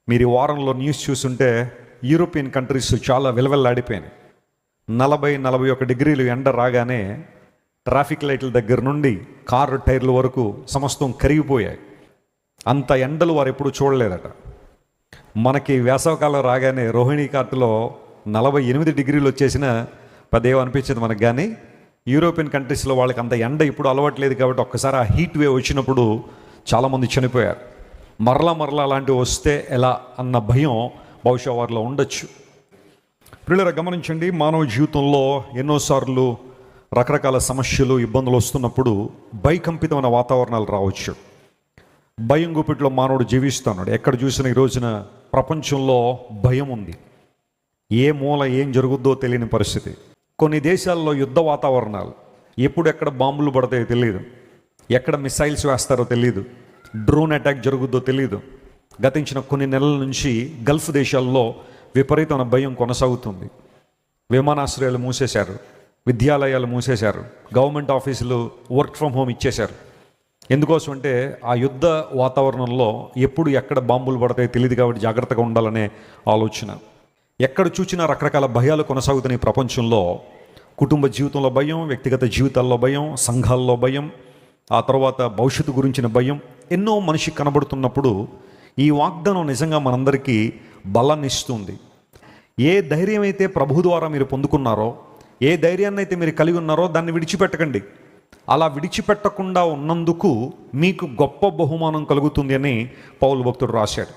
మీరు ఈ వారంలో న్యూస్ చూస్తుంటే యూరోపియన్ కంట్రీస్ చాలా విలవిల్లాడిపోయినాయి. 40-41 డిగ్రీలు ఎండ రాగానే ట్రాఫిక్ లైట్ల దగ్గర నుండి కారు టైర్ల వరకు సమస్తం కరిగిపోయాయి. అంత ఎండలు వారు ఎప్పుడు చూడలేదట. మనకి వేసవకాలం రాగానే రోహిణీ కార్టులో 48 డిగ్రీలు వచ్చేసిన పదేవో అనిపించింది మనకు. కానీ యూరోపియన్ కంట్రీస్లో వాళ్ళకి అంత ఎండ ఇప్పుడు అలవాట్లేదు కాబట్టి ఒక్కసారి ఆ హీట్ వేవ్ వచ్చినప్పుడు చాలామంది చనిపోయారు. మరలా అలాంటివి వస్తే ఎలా అన్న భయం బహుశా వారిలో ఉండొచ్చు. పిల్లలు గమనించండి, మానవ జీవితంలో ఎన్నోసార్లు రకరకాల సమస్యలు ఇబ్బందులు వస్తున్నప్పుడు భయకంపితమైన వాతావరణాలు రావచ్చు. భయం గుప్పిట్లో మానవుడు జీవిస్తున్నాడు. ఎక్కడ చూసినా ఈ రోజున ప్రపంచంలో భయం ఉంది. ఏ మూల ఏం జరుగుద్దో తెలియని పరిస్థితి. కొన్ని దేశాల్లో యుద్ధ వాతావరణాలు, ఎప్పుడు ఎక్కడ బాంబులు పడతాయో తెలియదు, ఎక్కడ మిసైల్స్ వేస్తారో తెలియదు, డ్రోన్ అటాక్ జరుగుద్దో తెలియదు. గతించిన కొన్ని నెలల నుంచి గల్ఫ్ దేశాల్లో విపరీతమైన భయం కొనసాగుతుంది. విమానాశ్రయాలు మూసేశారు, విద్యాలయాలు మూసేశారు, గవర్నమెంట్ ఆఫీసులు వర్క్ ఫ్రమ్ హోమ్ ఇచ్చేశారు. ఎందుకోసం అంటే ఆ యుద్ధ వాతావరణంలో ఎప్పుడు ఎక్కడ బాంబులు పడతాయో తెలియదు కాబట్టి జాగ్రత్తగా ఉండాలనే ఆలోచన. ఎక్కడ చూసినా రకరకాల భయాలు కొనసాగుతున్నాయి ప్రపంచంలో. కుటుంబ జీవితంలో భయం, వ్యక్తిగత జీవితాల్లో భయం, సంఘాల్లో భయం, ఆ తర్వాత భవిష్యత్తు గురించిన భయం ఎన్నో మనిషి కనబడుతున్నప్పుడు ఈ వాగ్దానం నిజంగా మనందరికీ బలాన్ని ఇస్తుంది. ఏ ధైర్యం అయితే ప్రభు ద్వారా మీరు పొందుకున్నారో, ఏ ధైర్యాన్ని అయితే మీరు కలిగి ఉన్నారో దాన్ని విడిచిపెట్టకండి. అలా విడిచిపెట్టకుండా ఉన్నందుకు మీకు గొప్ప బహుమానం కలుగుతుంది అని పౌలు భక్తుడు రాశాడు.